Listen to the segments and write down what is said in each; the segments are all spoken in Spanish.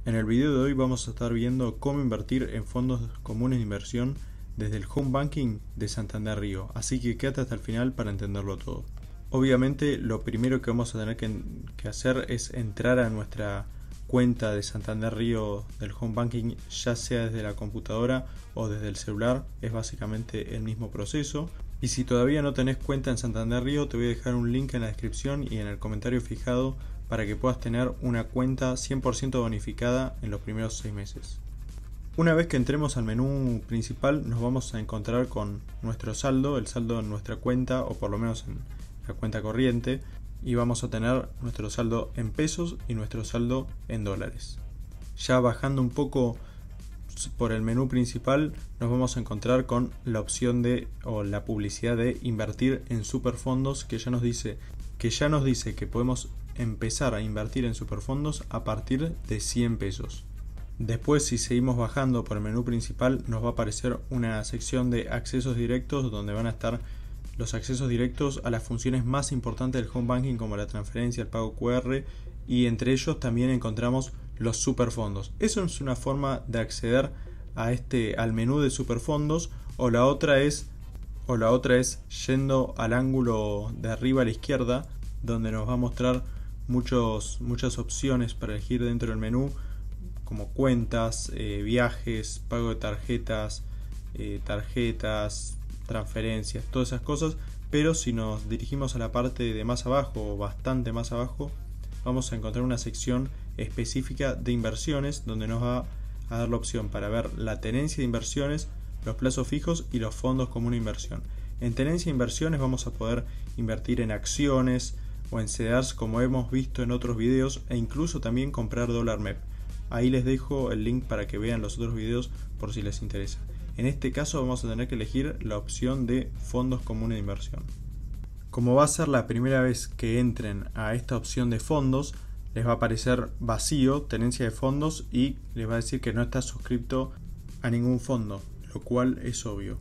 En el video de hoy vamos a estar viendo cómo invertir en fondos comunes de inversión desde el Home Banking de Santander Río, así que quédate hasta el final para entenderlo todo. Obviamente lo primero que vamos a tener que hacer es entrar a nuestra cuenta de Santander Río del Home Banking, ya sea desde la computadora o desde el celular, es básicamente el mismo proceso. Y si todavía no tenés cuenta en Santander Río, te voy a dejar un link en la descripción y en el comentario fijado para que puedas tener una cuenta 100% bonificada en los primeros 6 meses. Una vez que entremos al menú principal, nos vamos a encontrar con nuestro saldo, el saldo en nuestra cuenta, o por lo menos en la cuenta corriente, y vamos a tener nuestro saldo en pesos y nuestro saldo en dólares. Ya bajando un poco por el menú principal, nos vamos a encontrar con la opción o la publicidad de invertir en superfondos, que ya nos dice que podemos empezar a invertir en superfondos a partir de 100 pesos. Después, si seguimos bajando por el menú principal, nos va a aparecer una sección de accesos directos donde van a estar los accesos directos a las funciones más importantes del Home Banking, como la transferencia, el pago QR, y entre ellos también encontramos los superfondos. Eso es una forma de acceder al menú de superfondos, o la otra es yendo al ángulo de arriba a la izquierda, donde nos va a mostrar muchas opciones para elegir dentro del menú, como cuentas, viajes, pago de tarjetas, transferencias, todas esas cosas. Pero si nos dirigimos a la parte de más abajo, o bastante más abajo, vamos a encontrar una sección específica de inversiones, donde nos va a dar la opción para ver la tenencia de inversiones, los plazos fijos y los fondos comunes de inversión. En tenencia de inversiones vamos a poder invertir en acciones o en CDRs, como hemos visto en otros videos, e incluso también comprar dólar MEP. Ahí les dejo el link para que vean los otros videos por si les interesa. En este caso vamos a tener que elegir la opción de fondos comunes de inversión. Como va a ser la primera vez que entren a esta opción de fondos, les va a aparecer vacío, tenencia de fondos, y les va a decir que no está suscrito a ningún fondo, lo cual es obvio.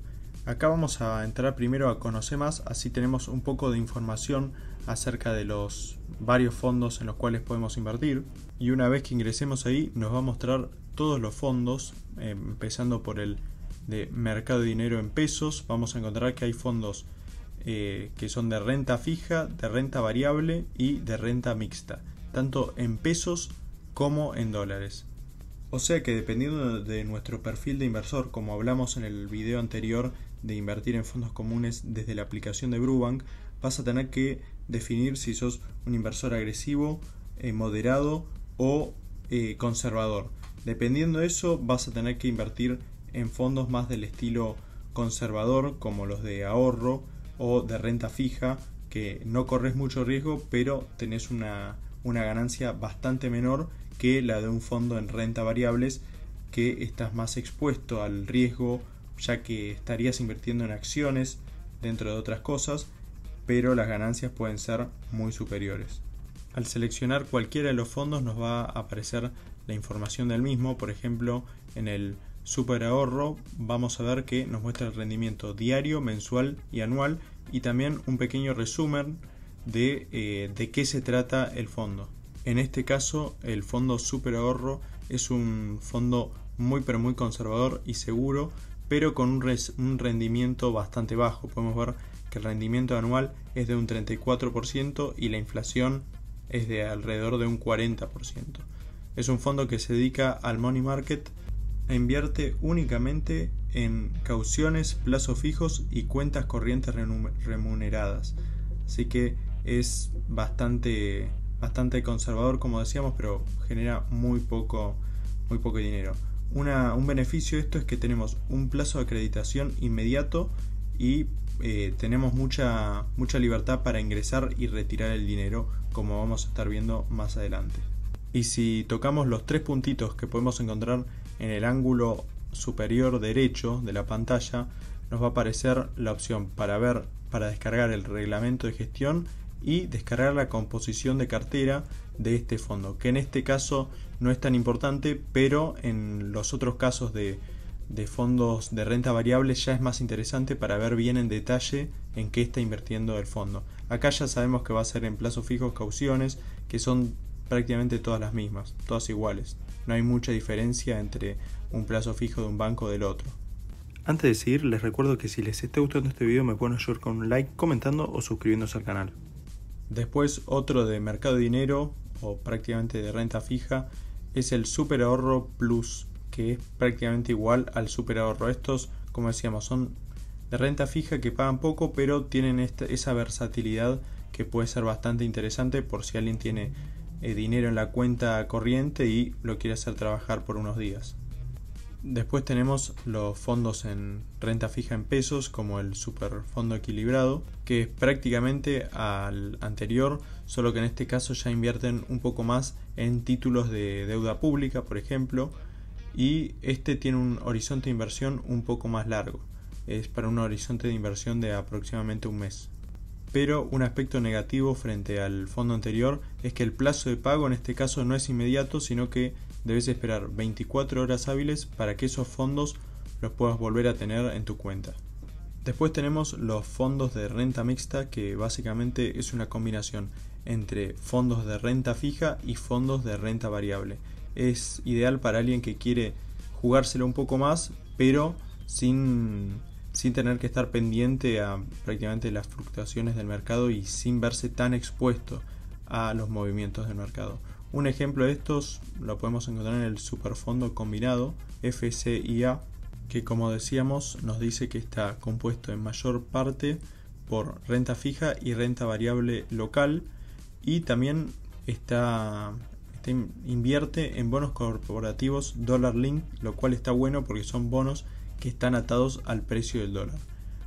Acá vamos a entrar primero a conocer más, así tenemos un poco de información acerca de los varios fondos en los cuales podemos invertir, y una vez que ingresemos ahí nos va a mostrar todos los fondos, empezando por el de mercado de dinero en pesos. Vamos a encontrar que hay fondos que son de renta fija, de renta variable y de renta mixta, tanto en pesos como en dólares. O sea que dependiendo de nuestro perfil de inversor, como hablamos en el video anterior de invertir en fondos comunes desde la aplicación de Brubank, vas a tener que definir si sos un inversor agresivo, moderado o conservador. Dependiendo de eso, vas a tener que invertir en fondos más del estilo conservador, como los de ahorro o de renta fija, que no corres mucho riesgo, pero tenés una ganancia bastante menor que la de un fondo en renta variables, que estás más expuesto al riesgo, ya que estarías invirtiendo en acciones dentro de otras cosas, pero las ganancias pueden ser muy superiores. Al seleccionar cualquiera de los fondos nos va a aparecer la información del mismo. Por ejemplo, en el super ahorro vamos a ver que nos muestra el rendimiento diario, mensual y anual, y también un pequeño resumen de qué se trata el fondo. En este caso, el fondo super ahorro es un fondo muy conservador y seguro, pero con un rendimiento bastante bajo. Podemos ver que el rendimiento anual es de un 34% y la inflación es de alrededor de un 40%. Es un fondo que se dedica al money market e invierte únicamente en cauciones, plazos fijos y cuentas corrientes remuneradas. Así que es bastante conservador, como decíamos, pero genera muy poco dinero. Un beneficio de esto es que tenemos un plazo de acreditación inmediato y tenemos mucha libertad para ingresar y retirar el dinero, como vamos a estar viendo más adelante. Y si tocamos los tres puntitos que podemos encontrar en el ángulo superior derecho de la pantalla, nos va a aparecer la opción para descargar el reglamento de gestión y descargar la composición de cartera de este fondo, que en este caso no es tan importante, pero en los otros casos de fondos de renta variable ya es más interesante para ver bien en detalle en qué está invirtiendo el fondo. Acá ya sabemos que va a ser en plazos fijos, cauciones, que son prácticamente todas las mismas, todas iguales. No hay mucha diferencia entre un plazo fijo de un banco o del otro. Antes de seguir, les recuerdo que si les está gustando este video me pueden ayudar con un like, comentando o suscribiéndose al canal. Después, otro de mercado de dinero o prácticamente de renta fija es el Super Ahorro Plus, que es prácticamente igual al Super Ahorro. Estos, como decíamos, son de renta fija que pagan poco, pero tienen esa versatilidad que puede ser bastante interesante por si alguien tiene dinero en la cuenta corriente y lo quiere hacer trabajar por unos días. Después tenemos los fondos en renta fija en pesos, como el super fondo equilibrado, que es prácticamente al anterior, solo que en este caso ya invierten un poco más en títulos de deuda pública, por ejemplo, y este tiene un horizonte de inversión un poco más largo. Es para un horizonte de inversión de aproximadamente un mes. Pero un aspecto negativo frente al fondo anterior es que el plazo de pago en este caso no es inmediato, sino que debes esperar 24 horas hábiles para que esos fondos los puedas volver a tener en tu cuenta. Después tenemos los fondos de renta mixta, que básicamente es una combinación entre fondos de renta fija y fondos de renta variable. Es ideal para alguien que quiere jugárselo un poco más, pero sin tener que estar pendiente a prácticamente las fluctuaciones del mercado y sin verse tan expuesto a los movimientos del mercado. Un ejemplo de estos lo podemos encontrar en el superfondo combinado FCIA, que como decíamos nos dice que está compuesto en mayor parte por renta fija y renta variable local, y también invierte en bonos corporativos Dollar Link, lo cual está bueno porque son bonos que están atados al precio del dólar.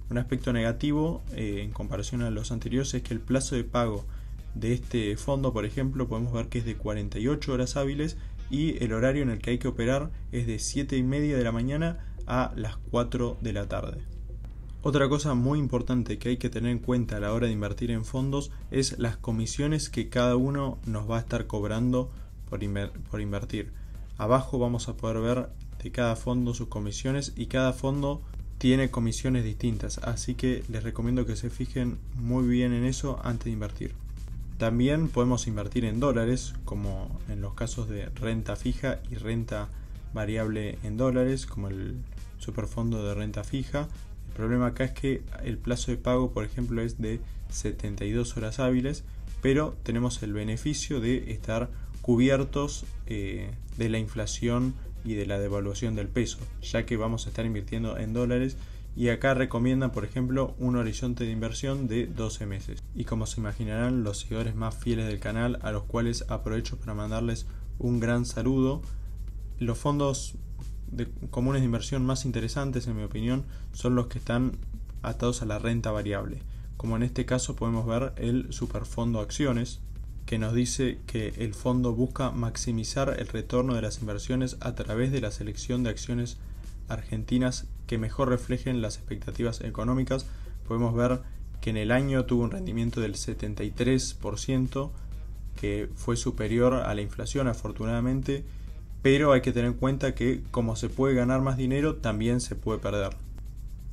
Un aspecto negativo en comparación a los anteriores es que el plazo de pago de este fondo, por ejemplo, podemos ver que es de 48 horas hábiles y el horario en el que hay que operar es de 7:30 de la mañana a las 4 de la tarde. Otra cosa muy importante que hay que tener en cuenta a la hora de invertir en fondos es las comisiones que cada uno nos va a estar cobrando por invertir. Abajo vamos a poder ver de cada fondo sus comisiones, y cada fondo tiene comisiones distintas, así que les recomiendo que se fijen muy bien en eso antes de invertir. También podemos invertir en dólares, como en los casos de renta fija y renta variable en dólares, como el superfondo de renta fija. El problema acá es que el plazo de pago, por ejemplo, es de 72 horas hábiles, pero tenemos el beneficio de estar cubiertos de la inflación y de la devaluación del peso, ya que vamos a estar invirtiendo en dólares, y acá recomiendan, por ejemplo, un horizonte de inversión de 12 meses. Y como se imaginarán los seguidores más fieles del canal, a los cuales aprovecho para mandarles un gran saludo, los fondos comunes de inversión más interesantes, en mi opinión, son los que están atados a la renta variable, como en este caso podemos ver el superfondo acciones, que nos dice que el fondo busca maximizar el retorno de las inversiones a través de la selección de acciones argentinas que mejor reflejen las expectativas económicas. Podemos ver que en el año tuvo un rendimiento del 73%, que fue superior a la inflación afortunadamente, pero hay que tener en cuenta que como se puede ganar más dinero, también se puede perder.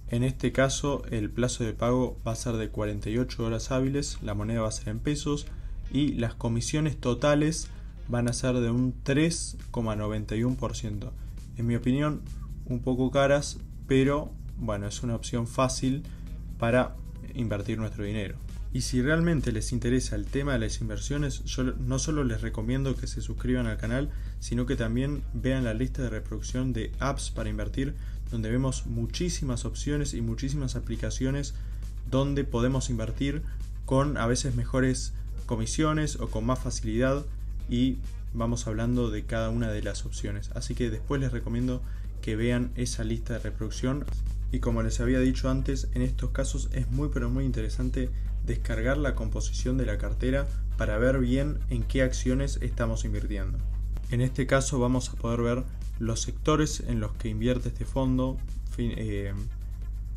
En este caso el plazo de pago va a ser de 48 horas hábiles, la moneda va a ser en pesos, y las comisiones totales van a ser de un 3,91%. En mi opinión, un poco caras, pero bueno, es una opción fácil para invertir nuestro dinero. Y si realmente les interesa el tema de las inversiones, yo no solo les recomiendo que se suscriban al canal, sino que también vean la lista de reproducción de apps para invertir, donde vemos muchísimas opciones y muchísimas aplicaciones donde podemos invertir con a veces mejores comisiones o con más facilidad, y vamos hablando de cada una de las opciones. Así que después les recomiendo que vean esa lista de reproducción, y como les había dicho antes, en estos casos es muy pero muy interesante descargar la composición de la cartera para ver bien en qué acciones estamos invirtiendo. En este caso vamos a poder ver los sectores en los que invierte este fondo,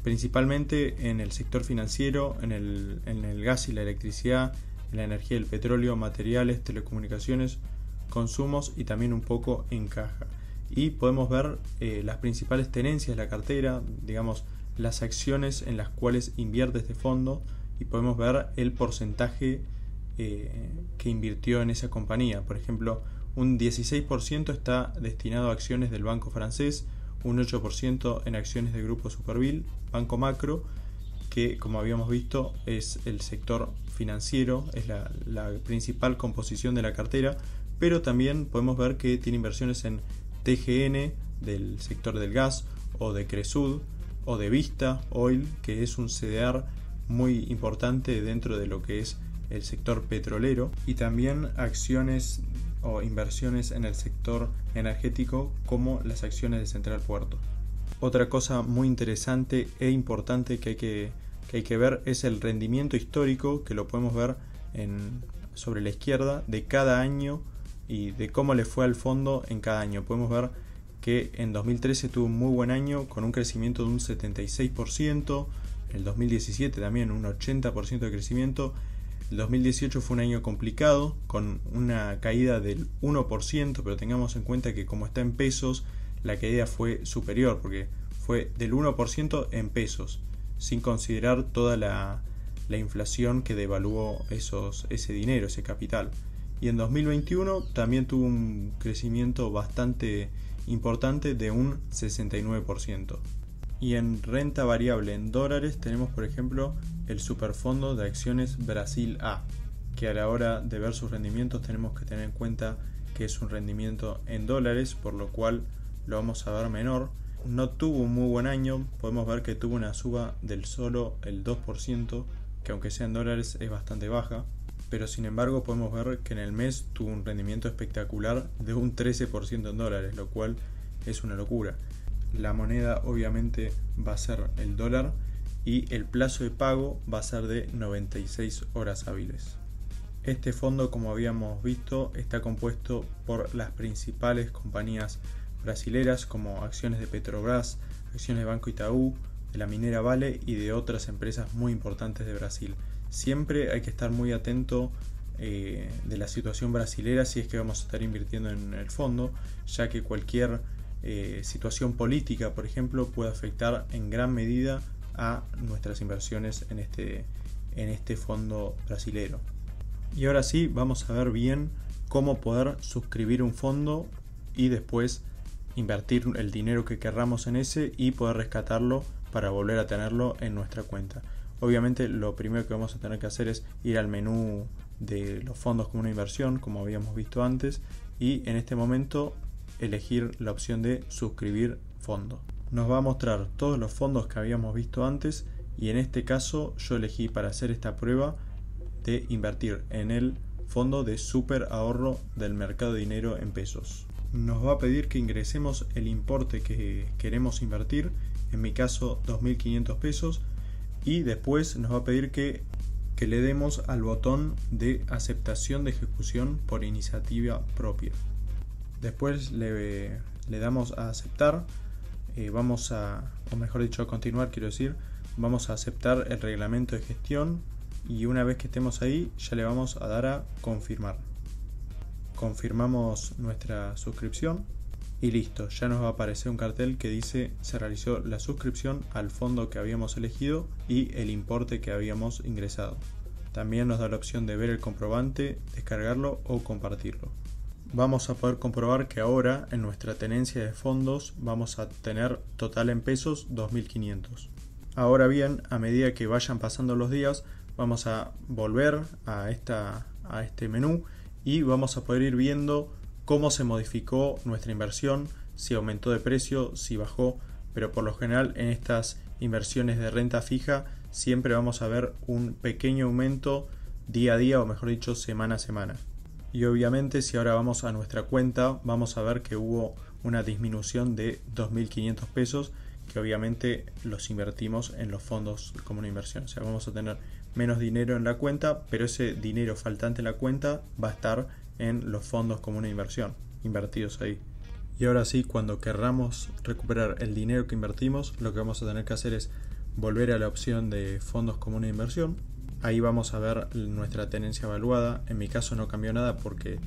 principalmente en el sector financiero, en el gas y la electricidad, en la energía y el petróleo, materiales, telecomunicaciones, consumos y también un poco en caja. Y podemos ver las principales tenencias de la cartera, digamos las acciones en las cuales invierte este fondo, y podemos ver el porcentaje que invirtió en esa compañía. Por ejemplo, un 16% está destinado a acciones del banco francés, un 8% en acciones del grupo Superville, Banco Macro, que como habíamos visto es el sector financiero, es la principal composición de la cartera, pero también podemos ver que tiene inversiones en TGN del sector del gas, o de Cresud, o de Vista Oil, que es un CDR muy importante dentro de lo que es el sector petrolero, y también acciones o inversiones en el sector energético como las acciones de Central Puerto. Otra cosa muy interesante e importante que hay que ver es el rendimiento histórico, que lo podemos ver sobre la izquierda, de cada año y de cómo le fue al fondo en cada año. Podemos ver que en 2013 tuvo un muy buen año con un crecimiento de un 76%, en el 2017 también un 80% de crecimiento. El 2018 fue un año complicado con una caída del 1%, pero tengamos en cuenta que como está en pesos, la caída fue superior porque fue del 1% en pesos, sin considerar toda la inflación que devaluó ese dinero, ese capital. Y en 2021 también tuvo un crecimiento bastante importante de un 69%. Y en renta variable en dólares tenemos, por ejemplo, el superfondo de acciones Brasil A, que a la hora de ver sus rendimientos tenemos que tener en cuenta que es un rendimiento en dólares, por lo cual lo vamos a ver menor. No tuvo un muy buen año, podemos ver que tuvo una suba del solo el 2%, que aunque sea en dólares es bastante baja, pero sin embargo podemos ver que en el mes tuvo un rendimiento espectacular de un 13% en dólares, lo cual es una locura. La moneda obviamente va a ser el dólar y el plazo de pago va a ser de 96 horas hábiles. Este fondo, como habíamos visto, está compuesto por las principales compañías brasileras como acciones de Petrobras, acciones de Banco Itaú, de la minera Vale y de otras empresas muy importantes de Brasil. Siempre hay que estar muy atento de la situación brasilera si es que vamos a estar invirtiendo en el fondo, ya que cualquier situación política, por ejemplo, puede afectar en gran medida a nuestras inversiones en este fondo brasilero. Y ahora sí, vamos a ver bien cómo poder suscribir un fondo y después invertir el dinero que querramos en ese y poder rescatarlo para volver a tenerlo en nuestra cuenta. Obviamente lo primero que vamos a tener que hacer es ir al menú de los fondos como una inversión, como habíamos visto antes, y en este momento elegir la opción de suscribir fondo. Nos va a mostrar todos los fondos que habíamos visto antes y en este caso yo elegí para hacer esta prueba de invertir en el fondo de super ahorro del mercado de dinero en pesos. Nos va a pedir que ingresemos el importe que queremos invertir, en mi caso 2.500 pesos, y después nos va a pedir que le demos al botón de aceptación de ejecución por iniciativa propia. Después le damos a aceptar, o mejor dicho a continuar, quiero decir, vamos a aceptar el reglamento de gestión y una vez que estemos ahí ya le vamos a dar a confirmar. Confirmamos nuestra suscripción y listo, ya nos va a aparecer un cartel que dice se realizó la suscripción al fondo que habíamos elegido y el importe que habíamos ingresado. También nos da la opción de ver el comprobante, descargarlo o compartirlo. Vamos a poder comprobar que ahora en nuestra tenencia de fondos vamos a tener total en pesos 2.500. Ahora bien, a medida que vayan pasando los días vamos a volver a este menú y vamos a poder ir viendo cómo se modificó nuestra inversión, si aumentó de precio, si bajó, pero por lo general en estas inversiones de renta fija siempre vamos a ver un pequeño aumento día a día, o mejor dicho semana a semana. Y obviamente si ahora vamos a nuestra cuenta vamos a ver que hubo una disminución de 2.500 pesos que obviamente los invertimos en los fondos como una inversión. O sea, vamos a tener menos dinero en la cuenta, pero ese dinero faltante en la cuenta va a estar en los fondos como una inversión, invertidos ahí. Y ahora sí, cuando querramos recuperar el dinero que invertimos, lo que vamos a tener que hacer es volver a la opción de fondos como una inversión. Ahí vamos a ver nuestra tenencia evaluada. En mi caso no cambió nada porque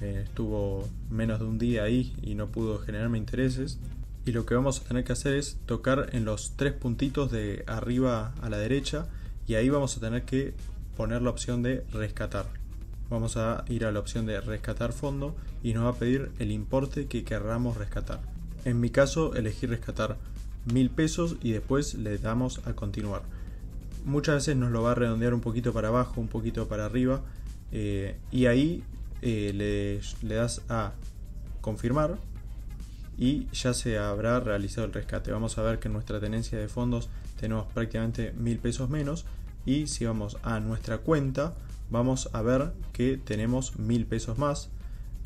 estuvo menos de un día ahí y no pudo generarme intereses. Y lo que vamos a tener que hacer es tocar en los tres puntitos de arriba a la derecha y ahí vamos a tener que poner la opción de rescatar. vamos a ir a la opción de rescatar fondo y nos va a pedir el importe que querramos rescatar. En mi caso elegí rescatar 1000 pesos y después le damos a continuar. Muchas veces nos lo va a redondear un poquito para abajo, un poquito para arriba, y ahí le das a confirmar y ya se habrá realizado el rescate. Vamos a ver que en nuestra tenencia de fondos tenemos prácticamente 1000 pesos menos, y si vamos a nuestra cuenta vamos a ver que tenemos 1000 pesos más,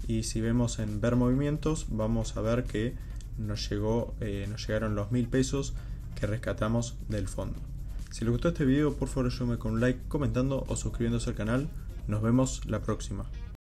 y si vemos en ver movimientos vamos a ver que nos llegaron los 1000 pesos que rescatamos del fondo. Si les gustó este video, por favor ayúdenme con un like, comentando o suscribiéndose al canal. Nos vemos la próxima.